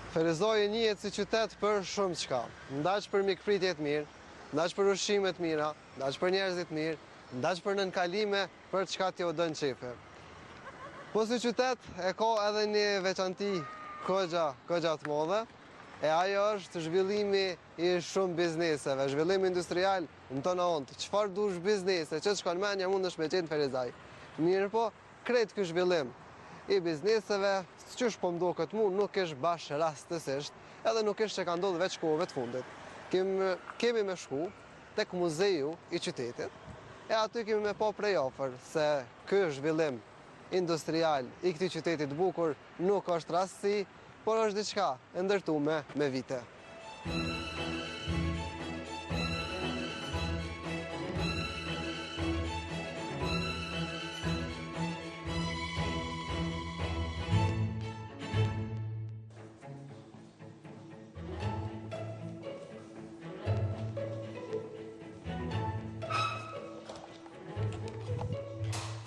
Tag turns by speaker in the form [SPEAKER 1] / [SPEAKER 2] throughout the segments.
[SPEAKER 1] Ferizoj njihet si qytet për shumë çka. Ndaq për mikpritje të mirë, ndaq për ushqime të mira, ndaq për njerëzit mirë, ndaq për nënkalime për çka t'ju dën qefi. Po si qytet e ka edhe një veçanti kogja të madhe, e ajo është zhvillimi i shumë bizneseve, zhvillim industrial në tonë ontë. Çfarë dush biznese, që shkon menja mundesh me qenë Ferizaj. Mirë po, krejt ky zhvillim i bizneseve, qysh po mdo këtë mu, nuk është bash rastësisht, edhe nuk është që ka ndodhë veç kohëve të fundit. Kemi me shku tek muzeju i qytetit, e aty kemi me po prej ofër se ky zhvillim industrial i këtij qytetit bukur nuk është rastësi, por është diçka e ndërtume me vite.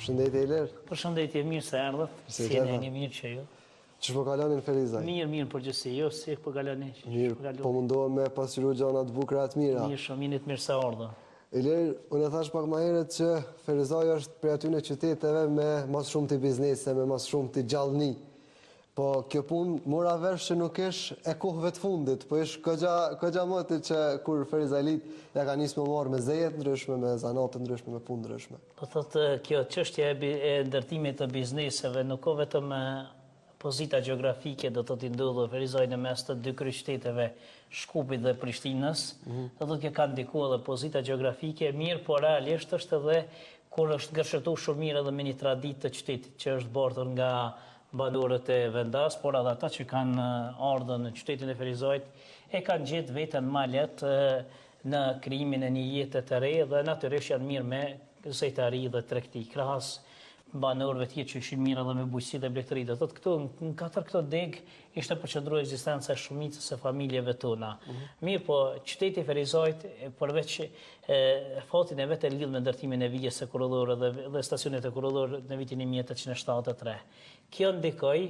[SPEAKER 1] Përshëndetje Ilir.
[SPEAKER 2] Përshëndetje, mirë se erdhët. Si jeni, një mirë që ju.
[SPEAKER 1] Që po kalonin Ferizaj?
[SPEAKER 2] Mirë përgjithësi, jo si po kaloni.
[SPEAKER 1] Mirë, po mundohem me pasqyru gjana të bukura të mira.
[SPEAKER 2] Mirë, shumë minit mirë se ardha.
[SPEAKER 1] Ilir, unë thash pak më herët që Ferizaj është prej atyre qyteteve me mas shumë të biznese, me mas shumë të gjallëni. Po kjo punë mora vesh që nuk ish e kohëve të fundit, po ish këgja mëti që kur Ferizajlit ja ka nisë me marrë me zejet ndryshme, me zanatë ndryshme, me punë ndryshme.
[SPEAKER 2] Po thotë kjo çështja e ndërtimit të bizneseve nuk ka vetëm pozita gjeografike do të t'i ndodhë Ferizaj në mes të dy kryeqyteteve Shkupit dhe Prishtinës, do të kjo ka ndikuar edhe pozita gjeografike, mirë, por realisht është edhe kur është gërshëtu shumë mirë edhe me një traditë të qytetit që është bartur nga banorët e vendas, por edhe ata që kanë ardhur në qytetin e Ferizajt e kanë gjetë veten më lehtë në krijimin e një jete të re dhe natyrisht janë mirë me zejtari dhe tregti. Krahas banorëve të që ishin mirë edhe me bujqësi dhe blegtëri. Do thotë këtu në katër këto deg ishte përqendruar ekzistenca e shumicës e familjeve tona. Mirë, po qyteti i Ferizajt përveç fatin e vetë lidh me ndërtimin e vijës së korridore dhe stacionet e korridor në vitin 1873. Kjo ndikoi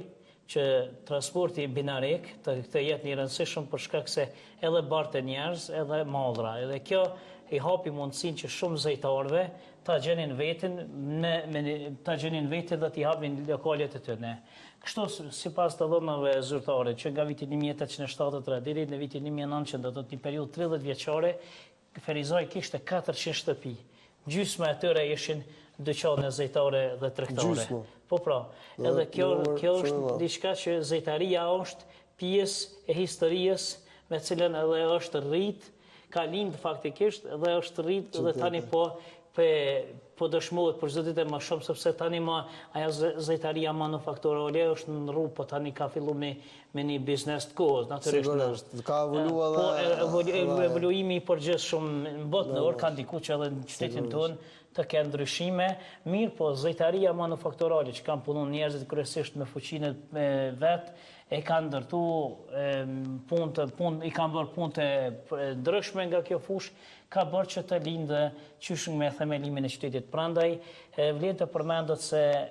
[SPEAKER 2] që transporti binarek të jetë një rëndësishëm për shkak se edhe bartë njerëz edhe mallra. Edhe kjo i hapi mundësinë që shumë zejtarëve ta gjenin veten dhe t'i hapin lokalet e tyre. Kështu sipas të dhënave zyrtare që nga viti 1873 deri në vitin 1900, do të thotë një periudhë 30 vjeçare, Ferizaj kishte 400 shtëpi. Gjysma e tyre ishin dyqane zejtare dhe tregtare. Po pra, edhe kjo është diçka që zejtaria është pjesë e historisë me cilën edhe është rrit, ka lind faktikisht dhe është rrit dhe tani po dëshmohet për çdo ditë më shumë sepse tani ajo zejtaria manufakturore është në rrugë, po tani ka filluar me një biznes të kohës, natyrisht.
[SPEAKER 1] Ka evoluar
[SPEAKER 2] edhe evoluimi i përgjithshëm në botën ka ndikuar që edhe në qytetin tonë të kenë ndryshime. Mirë, po zejtaria manufakturore që kanë punuar njerëzit kryesisht me fuqinë vet, e kanë ndërtu i kanë bërë punë të ndryshme nga kjo fushë, ka bërë që të lindë qysh me themelimin e qytetit. Prandaj, vlen të përmendet se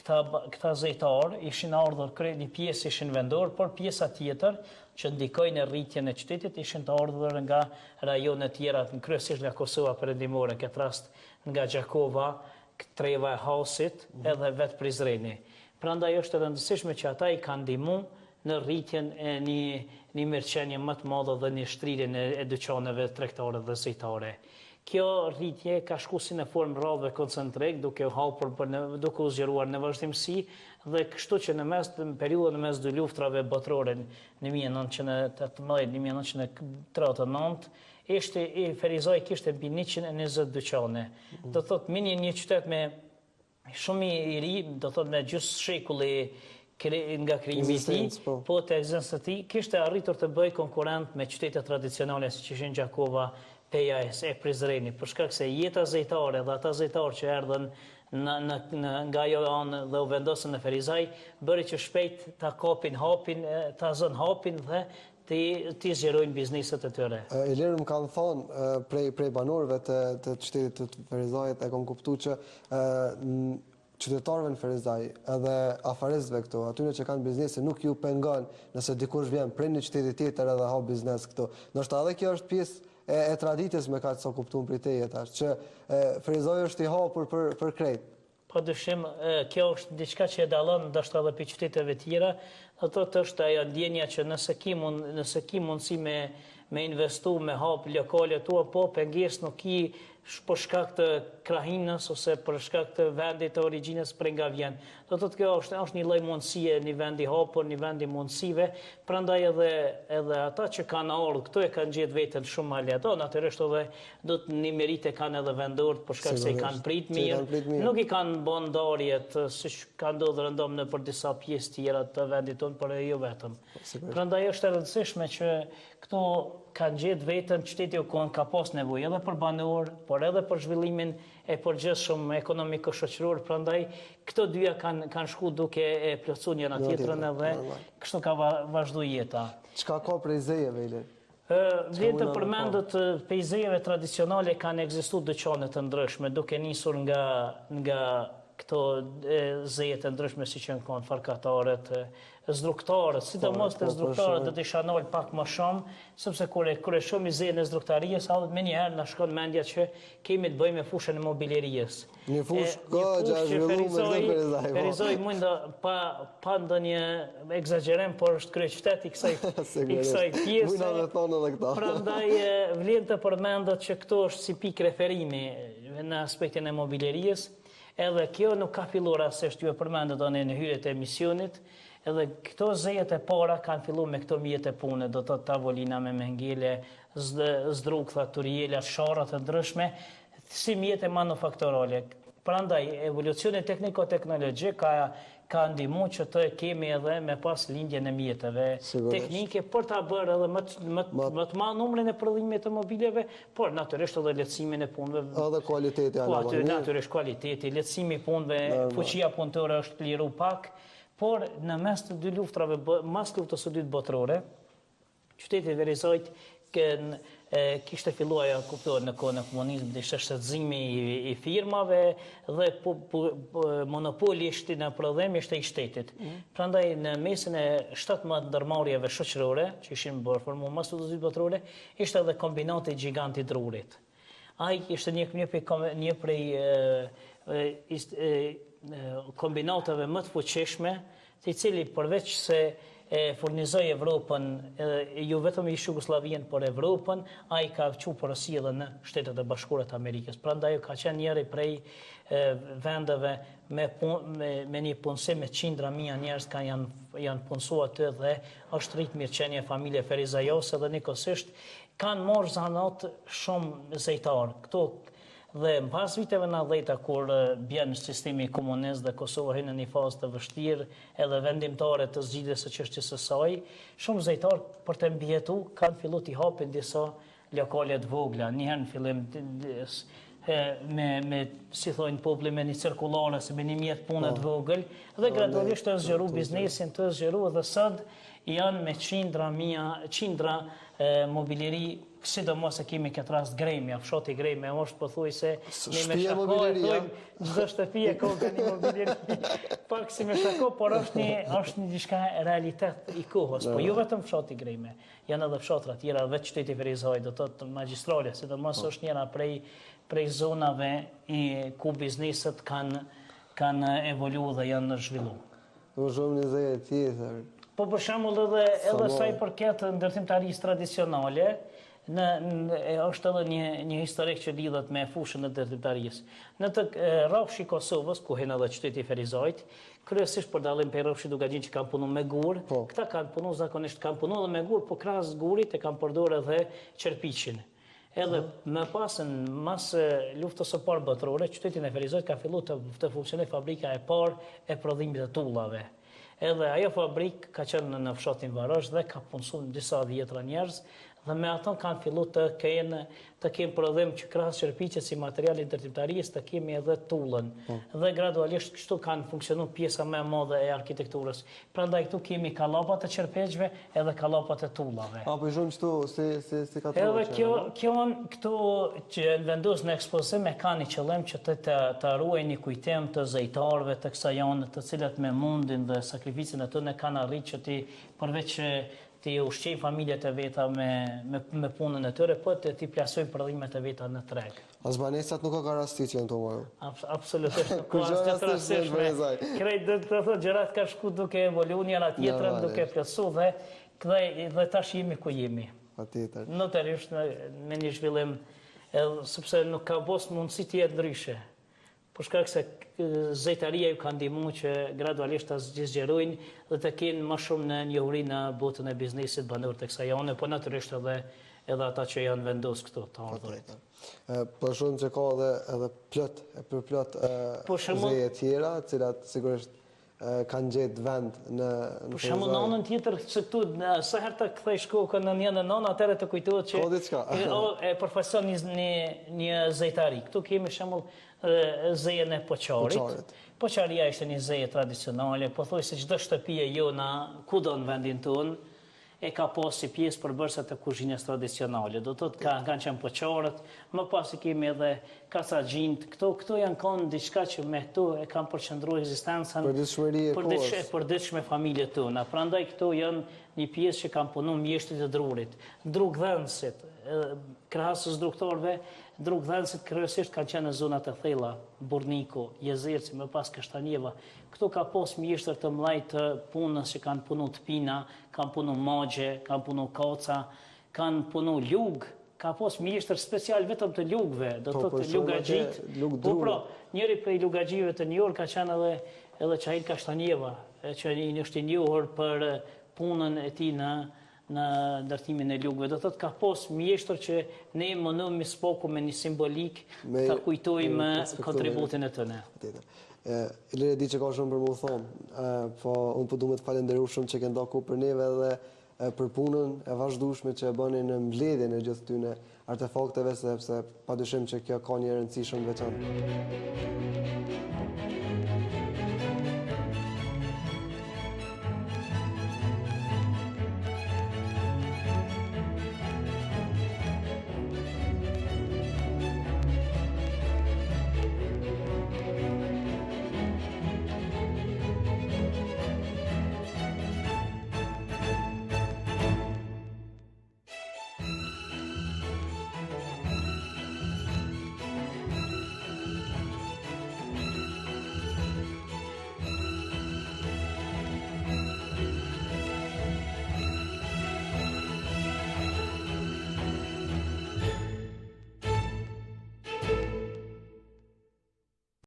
[SPEAKER 2] këta zejtarë ishin ardhur, një pjesë ishin vendor, por pjesa tjetër që ndikojnë në rritjen e qytetit ishin të ardhur nga rajone tjera, kryesisht nga Kosova Perëndimore, në këtë rast nga Gjakova, Treva e Hasit, edhe vetë Prizreni. Prandaj është e rëndësishme që ata i kanë ndihmuar në rritjen e një mirëqenie më të madhe dhe një shtrirjen e dyqaneve tregtare dhe zejtare. Kjo rritje ka shku si në formë radhë koncentrik, duke u zgjeruar në vazhdimsi, dhe kështu që në periudhën në mes dy luftrave botërore në 1918-1939, Ferizaj kishte mbi 120 dyqane. Do thotë një qytet me shumë i ri, do thotë me gjysmë shekulli nga krijimi i tij, po të ekzistencës së tij, kishte arritur të bëjë konkurrent me qytete tradicionale siç ishin Gjakova, Peja e Prizreni, për shkak se jeta zejtare dhe ata zejtarë që erdhën nga ajo anë dhe u vendosën në Ferizaj, bëri që shpejt ta kapin hapin, ta zën hapin dhe të zgjerojnë bizneset e tyre.
[SPEAKER 1] Ilir më kanë thonë prej banorëve të qytetit të Ferizajit, e kanë kuptuar që qytetarëve në Ferizaj, edhe afaristëve këtu, atyre që kanë biznese, nuk ju pengon nëse dikush vjen prej një qyteti tjetër edhe ha biznes këtu. Ndoshta edhe kjo është pjesë e traditës me kaq sa kuptuam prej teje tash, që Ferizaj është i hapur për krejt.
[SPEAKER 2] Po dyshim, kjo është diçka që e dallon ndoshta edhe për qyteteve tjera, ato është ajo ndjenja që nëse ki mundësi me investu, me hap lokale tua, po pengesë nuk ki për shkak të krahinës ose për shkak të vendit të origjinës prej nga vjen. Do të thotë kjo është një lloj mundësie, një vend i hapur, një vend i mundësive, prandaj edhe ata që kanë ardhur këtu e kanë gjetë veten shumë mal ato, natyrisht edhe do të një merite kanë edhe vendorët për shkak se i kanë prit mirë, nuk i kanë bën ndarjet siç ka ndodhur rëndom në për disa pjesë tjera të vendit tonë, por jo vetëm. Prandaj është e rëndësishme që këto kanë gjetë vetën, qyteti u ka pas nevojë edhe për banor, por edhe për zhvillimin e përgjithshëm ekonomiko-shoqëror, prandaj këto dyja kanë shku duke e plotësuar njëra tjetrën edhe kështu ka vazhdu jeta.
[SPEAKER 1] Çka ka prej zejeve, Ilir?
[SPEAKER 2] Vjen të përmendet pejzejeve tradicionale kanë ekzistuar dyqane të ndryshme, duke nisur nga këto zejet e ndryshme si që në konë farkatarët, zdruktarët, sidomos të zdruktarët dhe të shanol pak më shumë, sepse kure shumë i zejën e zdruktarijës, me njëherë në shkon mendja që kemi të bëjmë e fushën e mobilerijës.
[SPEAKER 1] Një fush ka që a zhvillu me zë Ferizaj.
[SPEAKER 2] Ferizaj mundë pa ndë një exagerem, por është krye qytet i kësaj pjesë.
[SPEAKER 1] Mujna dhe thonë edhe këta.
[SPEAKER 2] Prandaj vlen të përmendet që këto është si pikë referimi në aspektin e mobilerijës. Edhe kjo nuk ka filluar rastisht, ju e përmendet në hyrjet e emisionit, edhe këto zejet e para kanë filluar me këto mjete pune, do të tavolina me mengele, zdruktha, turjela, sharrat e ndryshme, si mjete manufakturale. Prandaj, evolucioni tekniko-teknologjik ka ndihmu që të kemi edhe me pas lindjen e mjeteve teknike për ta bërë edhe më të madh numrin e prodhimit të mobileve, por natyrisht edhe lehtësimin e punëve.
[SPEAKER 1] Edhe kualiteti
[SPEAKER 2] Po aty natyrisht kualiteti, lehtësimi i punëve, fuqia punëtore është liru pak, por në mes të dy luftrave, mas luftës së dytë botërore, qyteti Ferizajt kishte filluar kuptohet në kohën e komunizmit, ishte shtetëzimi i firmave dhe monopoli në prodhim ishte i shtetit. Prandaj në mesin e 17 ndërmarrjeve shoqërore që ishin formuar mas luftës së dytë botërore, ishte edhe kombinati gjigant i Drurit. Ai ishte një prej kombinatave më të fuqishme, i cili përveç se furnizoi Evropën, jo vetëm ish Jugosllavien, por Evropën, ai ka qenë porosi edhe në Shtetet e Bashkuara të Amerikës. Prandaj ka qenë njëri prej vendeve me një punësim me qindra mijë njerëz janë punësuar aty dhe është rrit mirëqenie familje Ferizajose dhe nikosisht kanë marrë zanat shumë zejtar. Këto dhe në pas viteve 90 kur bjen sistemi komunist dhe Kosova hyn në një fazë të vështirë edhe vendimtare të zgjidhjes së çështjes së saj, shumë zejtar për të mbjetu kanë filluar të hapin disa lokale të vogla. Një herë në fillim me si thonë populli me një cirkullare se me një mjet punë të vogël dhe gradualisht të zgjeru biznesin, të zgjeru dhe sot janë me qindra mobileri, sidomos e kemi këtë rast Gremja, fshati Gremja është pothuajse ne me shako e thojmë çdo shtëpi e ka një mobileri. Pak si me shako, por është një diçka realitet i kohës, po jo vetëm fshati Gremja, janë edhe fshatra tjera vetë qyteti Ferizaj, do të thotë magjistrale, sidomos është njëra prej zonave ku bizneset kanë evolu dhe janë zhvilluar.
[SPEAKER 1] Do shumë një zeje tjetër.
[SPEAKER 2] Po për shembull edhe sa i përket ndërtimtarisë tradicionale, është edhe një historik që lidhet me fushën e ndërtimtarisë. Në të rrafshi Kosovës, ku hen edhe qyteti Ferizajt, kryesisht për dallim për rrafshi Dugagjin që kanë punu me gur, këta kanë punu zakonisht edhe me gur, po krahas gurit e kanë përdorur edhe qerpiqin. Edhe më pasën, mas luftës së parë botërore, qytetin e Ferizajt ka filluar të funksionojë fabrika e parë e prodhimit të tullave. Edhe ajo fabrik ka qenë në fshatin Varosh dhe ka punësuar disa dhjetra njerëz dhe me ato kanë fillu të kemë prodhim që krahas shërbiqes si materiali ndërtimtarisë të kemi edhe tullën. Dhe gradualisht kështu kanë funksionuar pjesa më e madhe e arkitekturës. Prandaj këtu kemi kallapat e çerpeçve edhe kallapat e tullave.
[SPEAKER 1] Apo i shumë këtu si ka
[SPEAKER 2] edhe kjo këtu që vendos në ekspozim e kanë i qëllim që të ruajnë një kujtim të zejtarëve të kësaj jane, të cilat me mundin dhe sakrificën e tyre kanë arritur që ti përveç ti ushqejnë familjet e veta me punën e tyre, po ti plasojnë prodhimet e veta në treg.
[SPEAKER 1] As banesat nuk ka rasti që janë të marrë.
[SPEAKER 2] Absolutisht nuk ka asgjë të rastishme. Krejt do të thotë gjërat ka shku duke evolu njëra tjetrën, duke plotsu dhe tash jemi ku jemi.
[SPEAKER 1] Patjetër.
[SPEAKER 2] Natyrisht me një zhvillim, sepse nuk ka bos mundësi të jetë ndryshe. Për shkak se zejtaria ju ka ndihmuar që gradualisht ta zgjerojnë dhe të kenë më shumë në njohuri në botën e biznesit banor të kësaj jone, po natyrisht edhe ata që janë vendos këtu të ardhurit.
[SPEAKER 1] Për shumë që ka edhe plot zeje tjera, cilat sigurisht kanë gjetë vend në
[SPEAKER 2] për shembull në anën tjetër se këtu sa herë të kthej shkokën në një anë, atëherë të kujtohet që e përfaqëson një zejtari. Këtu kemi shembull zejen e Poçarit. Poçaria ishte një zeje tradicionale, pothuajse çdo shtëpi e jona kudo në vendin tonë e ka pas si pjesë përbërëse të kuzhinës tradicionale. Do të thotë kanë qenë Poçarët, më pas kemi edhe kasaxhint. Këto janë kanë diçka që me këto e kanë përqendruar ekzistencën përditshme familjet tona. Prandaj këto janë një pjesë që kanë punuar mjeshtrit e drurit, drugdhënësit, krahasës drugtarëve. Drugdhënësit kryesisht kanë qenë në zonat e thella, Burniku, Jezerci, më pas Kashtanjeva. Këtu ka pas mjeshtër të mëdhej të punës që kanë punu të pina, kanë punu magje, kanë punu kaca, kanë punu lugë, ka pas mjeshtër special vetëm të lugëve, do të thotë lugaxhit. Po pra, njëri prej lugaxhive të njohur ka qenë edhe Çail Kashtanjeva, që është i njohur për punën e tij në ndërtimin e lugëve. Do thotë ka pas mjeshtër që ne mundom me spoku me një simbolik ta kujtojmë kontributin e tyre.
[SPEAKER 1] Ilire di që ka shumë për më thonë, po unë po du me të falenderu shumë që ke ndaku për neve dhe për punën e vazhdueshme që e bëni në mbledhjen e gjithë tyne artefakteve, sepse padyshim që kjo ka një rëndësi shumë veçantë.